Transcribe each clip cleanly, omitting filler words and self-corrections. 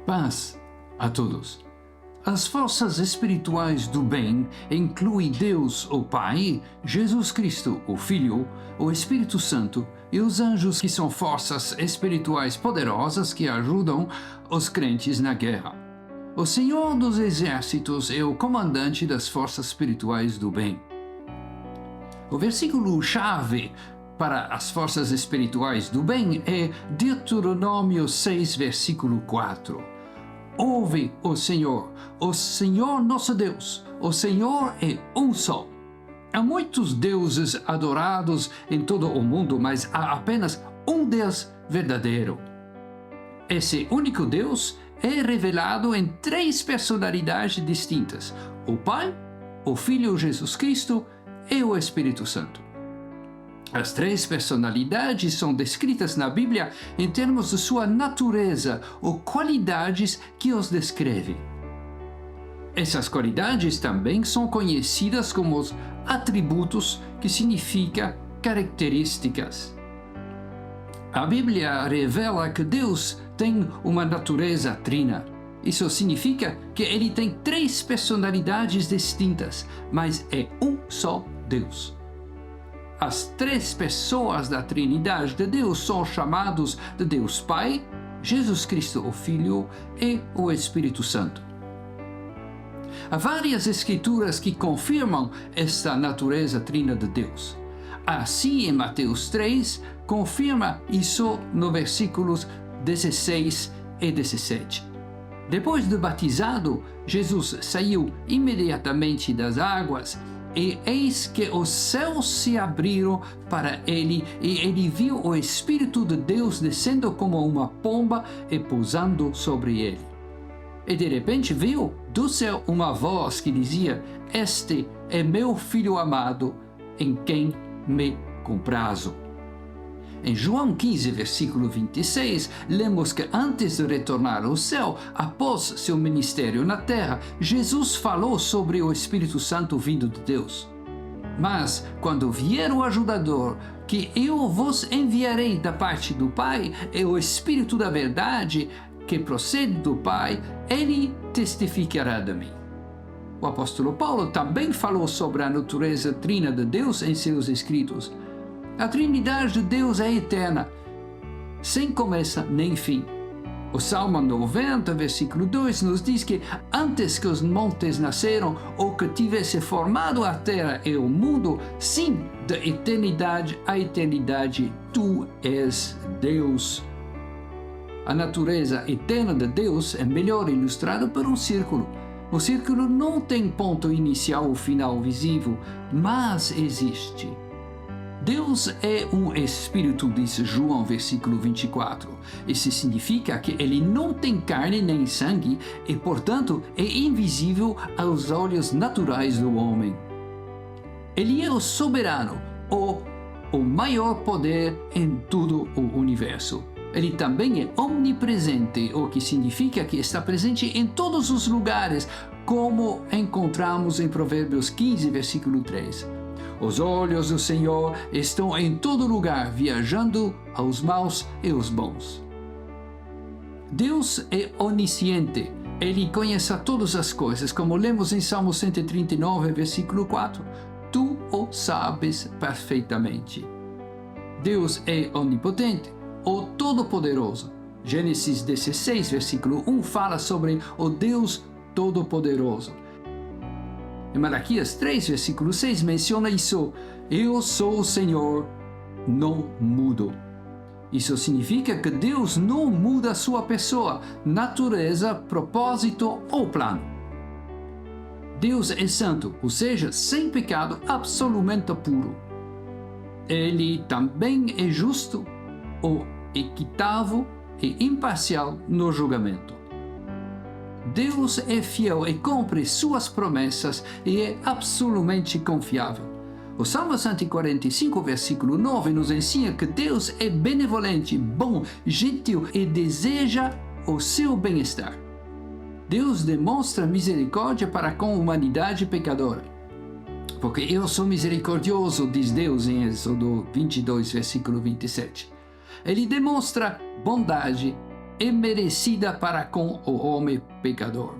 Paz a todos. As forças espirituais do bem incluem Deus, o Pai, Jesus Cristo, o Filho, o Espírito Santo e os anjos, que são forças espirituais poderosas que ajudam os crentes na guerra. O Senhor dos Exércitos é o comandante das forças espirituais do bem. O versículo-chave para as forças espirituais do bem é Deuteronômio 6, versículo 4. Ouve o Senhor nosso Deus, o Senhor é um só. Há muitos deuses adorados em todo o mundo, mas há apenas um Deus verdadeiro. Esse único Deus é revelado em 3 personalidades distintas: o Pai, o Filho Jesus Cristo e o Espírito Santo. As 3 personalidades são descritas na Bíblia em termos de sua natureza ou qualidades que os descrevem. Essas qualidades também são conhecidas como os atributos, que significa características. A Bíblia revela que Deus tem uma natureza trina. Isso significa que ele tem 3 personalidades distintas, mas é um só Deus. As 3 pessoas da Trindade de Deus são chamados de Deus Pai, Jesus Cristo, o Filho, e o Espírito Santo. Há várias escrituras que confirmam esta natureza trina de Deus. Assim, em Mateus 3, confirma isso no versículos 16 e 17. Depois de batizado, Jesus saiu imediatamente das águas, e eis que os céus se abriram para ele, e ele viu o Espírito de Deus descendo como uma pomba e pousando sobre ele. E de repente viu do céu uma voz que dizia: "Este é meu Filho amado, em quem me comprazo." Em João 15, versículo 26, lemos que antes de retornar ao céu, após seu ministério na terra, Jesus falou sobre o Espírito Santo vindo de Deus. "Mas, quando vier o ajudador, que eu vos enviarei da parte do Pai, é o Espírito da verdade, que procede do Pai, ele testificará de mim." O apóstolo Paulo também falou sobre a natureza trina de Deus em seus escritos. A Trindade de Deus é eterna, sem começo nem fim. O Salmo 90, versículo 2, nos diz que antes que os montes nasceram, ou que tivesse formado a terra e o mundo, sim, da eternidade à eternidade, tu és Deus. A natureza eterna de Deus é melhor ilustrada por um círculo. O círculo não tem ponto inicial ou final visível, mas existe. Deus é um Espírito, diz João, versículo 24. Isso significa que ele não tem carne nem sangue e, portanto, é invisível aos olhos naturais do homem. Ele é o soberano, o maior poder em todo o universo. Ele também é omnipresente, o que significa que está presente em todos os lugares, como encontramos em Provérbios 15, versículo 3. Os olhos do Senhor estão em todo lugar, viajando aos maus e aos bons. Deus é onisciente. Ele conhece todas as coisas, como lemos em Salmo 139, versículo 4. Tu o sabes perfeitamente. Deus é onipotente, o Todo-Poderoso. Gênesis 16, versículo 1 fala sobre o Deus Todo-Poderoso. Em Malaquias 3, versículo 6, menciona isso: "Eu sou o Senhor, não mudo." Isso significa que Deus não muda a sua pessoa, natureza, propósito ou plano. Deus é santo, ou seja, sem pecado, absolutamente puro. Ele também é justo, ou equitável e imparcial no julgamento. Deus é fiel e cumpre suas promessas e é absolutamente confiável. O Salmo 145, versículo 9, nos ensina que Deus é benevolente, bom, gentil e deseja o seu bem-estar. Deus demonstra misericórdia para com a humanidade pecadora. Porque eu sou misericordioso, diz Deus em Êxodo 22, versículo 27. Ele demonstra bondade imerecida para com o homem pecador.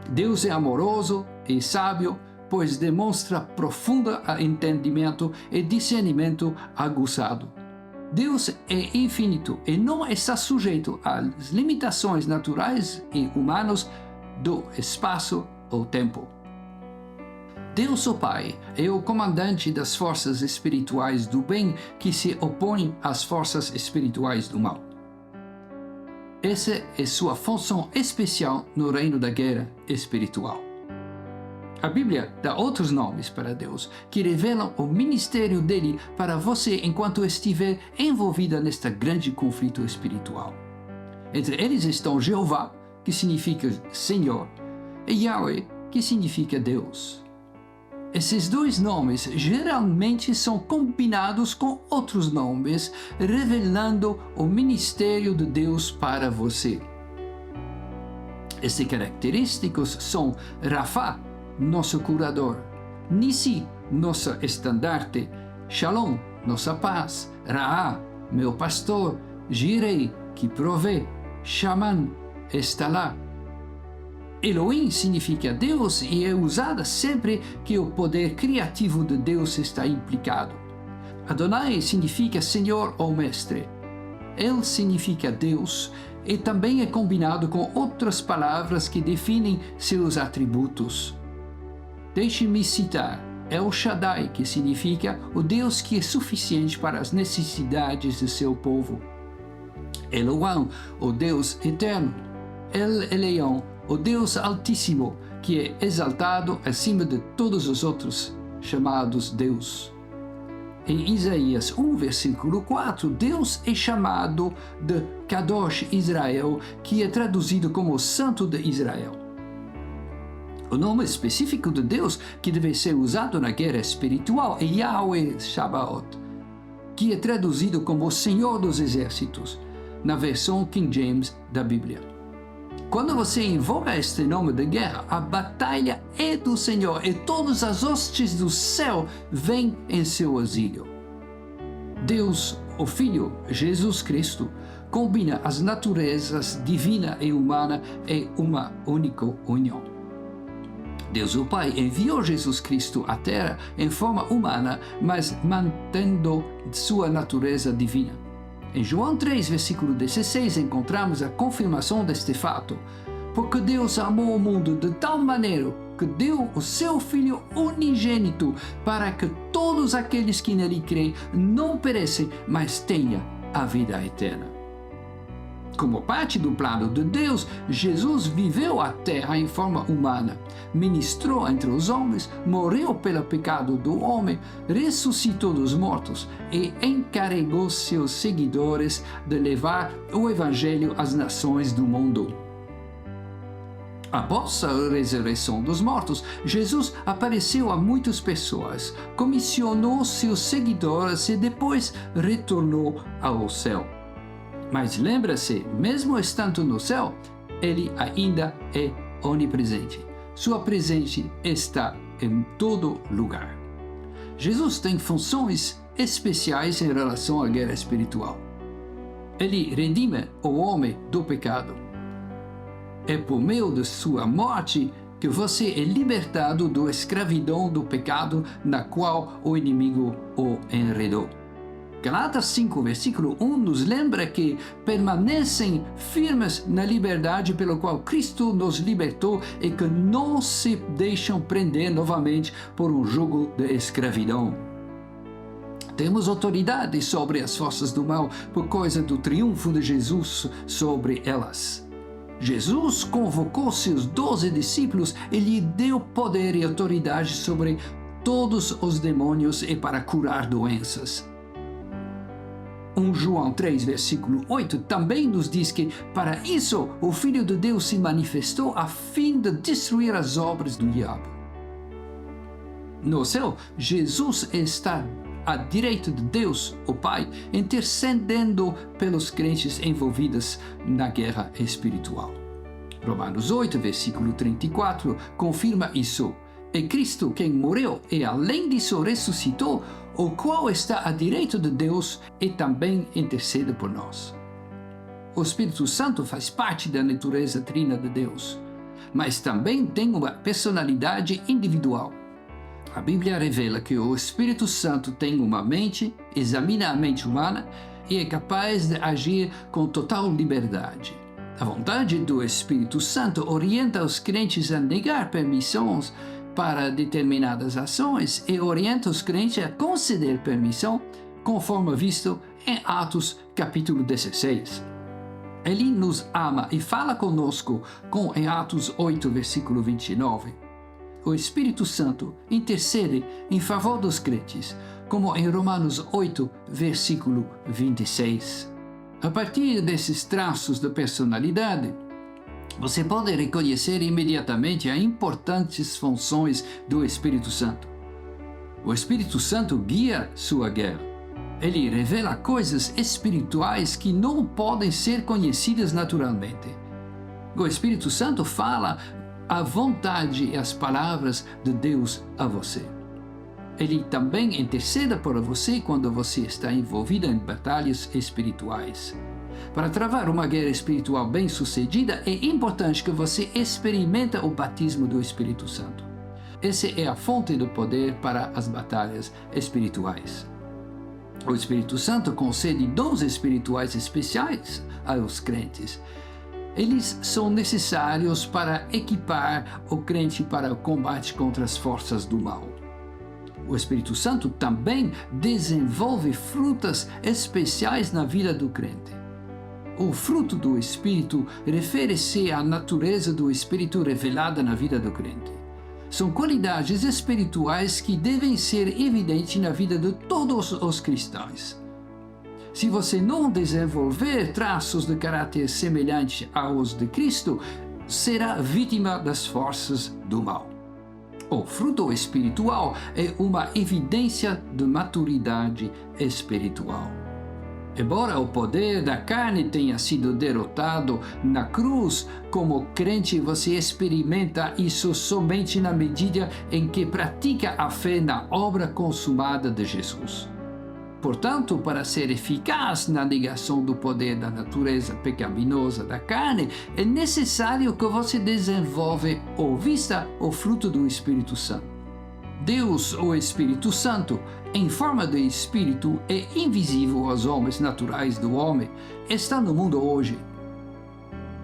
Deus é amoroso e sábio, pois demonstra profundo entendimento e discernimento aguçado. Deus é infinito e não está sujeito às limitações naturais e humanas do espaço ou tempo. Deus, o Pai, é o comandante das forças espirituais do bem que se opõem às forças espirituais do mal. Essa é sua função especial no reino da guerra espiritual. A Bíblia dá outros nomes para Deus, que revelam o ministério dele para você enquanto estiver envolvida neste grande conflito espiritual. Entre eles estão Jeová, que significa Senhor, e Yahweh, que significa Deus. Esses dois nomes geralmente são combinados com outros nomes, revelando o ministério de Deus para você. Essas características são Rafa, nosso curador, Nissi, nosso estandarte, Shalom, nossa paz, Raá, meu pastor, Jirei, que provê, Shaman, está lá. Elohim significa Deus e é usada sempre que o poder criativo de Deus está implicado. Adonai significa Senhor ou Mestre. El significa Deus e também é combinado com outras palavras que definem seus atributos. Deixe-me citar El Shaddai, que significa o Deus que é suficiente para as necessidades de seu povo. Elohim, o Deus eterno. El Elyon, o Deus Altíssimo, que é exaltado acima de todos os outros chamados Deus. Em Isaías 1, versículo 4, Deus é chamado de Kadosh Israel, que é traduzido como Santo de Israel. O nome específico de Deus que deve ser usado na guerra espiritual é Yahweh Sabaoth, que é traduzido como Senhor dos Exércitos, na versão King James da Bíblia. Quando você invoca este nome de guerra, a batalha é do Senhor e todas as hostes do céu vêm em seu auxílio. Deus, o Filho, Jesus Cristo, combina as naturezas divina e humana em uma única união. Deus, o Pai, enviou Jesus Cristo à Terra em forma humana, mas mantendo sua natureza divina. Em João 3, versículo 16, encontramos a confirmação deste fato. Porque Deus amou o mundo de tal maneira que deu o seu Filho unigênito para que todos aqueles que nele creem não perecem, mas tenham a vida eterna. Como parte do plano de Deus, Jesus viveu a terra em forma humana, ministrou entre os homens, morreu pelo pecado do homem, ressuscitou dos mortos e encarregou seus seguidores de levar o Evangelho às nações do mundo. Após a ressurreição dos mortos, Jesus apareceu a muitas pessoas, comissionou seus seguidores e depois retornou ao céu. Mas lembra-se, mesmo estando no céu, ele ainda é onipresente. Sua presença está em todo lugar. Jesus tem funções especiais em relação à guerra espiritual. Ele redime o homem do pecado. É por meio de sua morte que você é libertado da escravidão do pecado na qual o inimigo o enredou. Galatas 5, versículo 1 nos lembra que permanecem firmes na liberdade pela qual Cristo nos libertou e que não se deixam prender novamente por um jugo de escravidão. Temos autoridade sobre as forças do mal por causa do triunfo de Jesus sobre elas. Jesus convocou seus 12 discípulos e lhe deu poder e autoridade sobre todos os demônios e para curar doenças. 1 João 3, versículo 8, também nos diz que, para isso, o Filho de Deus se manifestou a fim de destruir as obras do diabo. No céu, Jesus está à direita de Deus, o Pai, intercedendo pelos crentes envolvidos na guerra espiritual. Romanos 8, versículo 34, confirma isso. É Cristo quem morreu e, além disso, ressuscitou, o qual está à direita de Deus e também intercede por nós. O Espírito Santo faz parte da natureza trina de Deus, mas também tem uma personalidade individual. A Bíblia revela que o Espírito Santo tem uma mente, examina a mente humana e é capaz de agir com total liberdade. A vontade do Espírito Santo orienta os crentes a negar permissões para determinadas ações e orienta os crentes a conceder permissão, conforme visto em Atos capítulo 16. Ele nos ama e fala conosco, como em Atos 8, versículo 29. O Espírito Santo intercede em favor dos crentes, como em Romanos 8, versículo 26. A partir desses traços de personalidade, você pode reconhecer imediatamente as importantes funções do Espírito Santo. O Espírito Santo guia sua guerra. Ele revela coisas espirituais que não podem ser conhecidas naturalmente. O Espírito Santo fala a vontade e as palavras de Deus a você. Ele também intercede por você quando você está envolvido em batalhas espirituais. Para travar uma guerra espiritual bem-sucedida, é importante que você experimente o batismo do Espírito Santo. Essa é a fonte do poder para as batalhas espirituais. O Espírito Santo concede dons espirituais especiais aos crentes. Eles são necessários para equipar o crente para o combate contra as forças do mal. O Espírito Santo também desenvolve frutas especiais na vida do crente. O fruto do Espírito refere-se à natureza do Espírito revelada na vida do crente. São qualidades espirituais que devem ser evidentes na vida de todos os cristãos. Se você não desenvolver traços de caráter semelhante aos de Cristo, será vítima das forças do mal. O fruto espiritual é uma evidência de maturidade espiritual. Embora o poder da carne tenha sido derrotado na cruz, como crente você experimenta isso somente na medida em que pratica a fé na obra consumada de Jesus. Portanto, para ser eficaz na negação do poder da natureza pecaminosa da carne, é necessário que você desenvolva ou vista o fruto do Espírito Santo. Deus, o Espírito Santo, em forma de Espírito, é invisível aos homens naturais do homem, está no mundo hoje.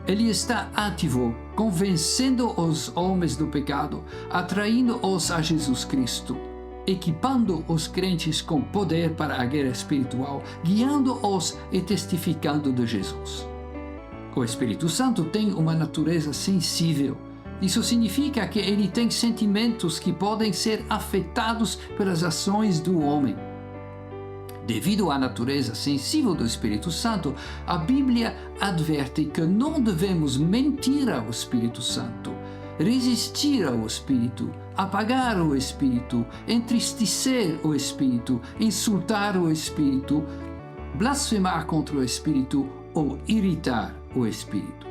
Ele está ativo, convencendo os homens do pecado, atraindo-os a Jesus Cristo, equipando os crentes com poder para a guerra espiritual, guiando-os e testificando de Jesus. O Espírito Santo tem uma natureza sensível. Isso significa que ele tem sentimentos que podem ser afetados pelas ações do homem. Devido à natureza sensível do Espírito Santo, a Bíblia adverte que não devemos mentir ao Espírito Santo, resistir ao Espírito, apagar o Espírito, entristecer o Espírito, insultar o Espírito, blasfemar contra o Espírito ou irritar o Espírito.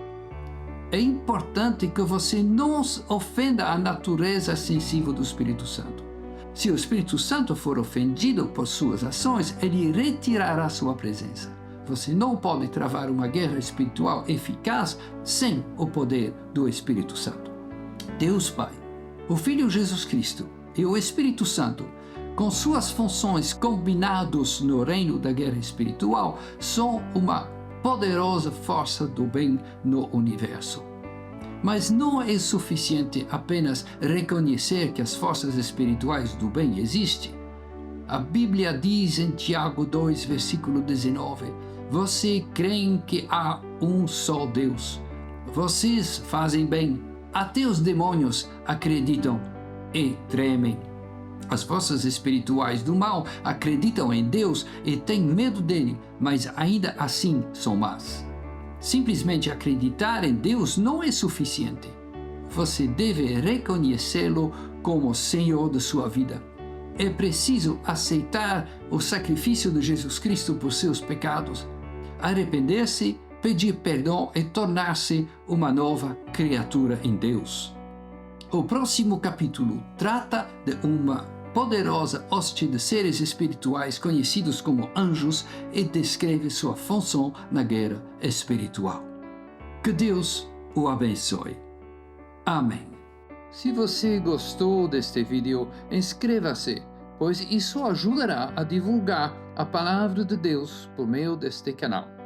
É importante que você não ofenda a natureza sensível do Espírito Santo. Se o Espírito Santo for ofendido por suas ações, ele retirará sua presença. Você não pode travar uma guerra espiritual eficaz sem o poder do Espírito Santo. Deus Pai, o Filho Jesus Cristo e o Espírito Santo, com suas funções combinados no reino da guerra espiritual, são uma poderosa força do bem no universo. Mas não é suficiente apenas reconhecer que as forças espirituais do bem existem. A Bíblia diz em Tiago 2, versículo 19, vocês creem que há um só Deus. Vocês fazem bem. Até os demônios acreditam e tremem. As forças espirituais do mal acreditam em Deus e têm medo dele, mas ainda assim são más. Simplesmente acreditar em Deus não é suficiente. Você deve reconhecê-lo como Senhor de sua vida. É preciso aceitar o sacrifício de Jesus Cristo por seus pecados, arrepender-se, pedir perdão e tornar-se uma nova criatura em Deus. O próximo capítulo trata de uma poderosa hoste de seres espirituais conhecidos como anjos e descreve sua função na guerra espiritual. Que Deus o abençoe. Amém. Se você gostou deste vídeo, inscreva-se, pois isso ajudará a divulgar a palavra de Deus por meio deste canal.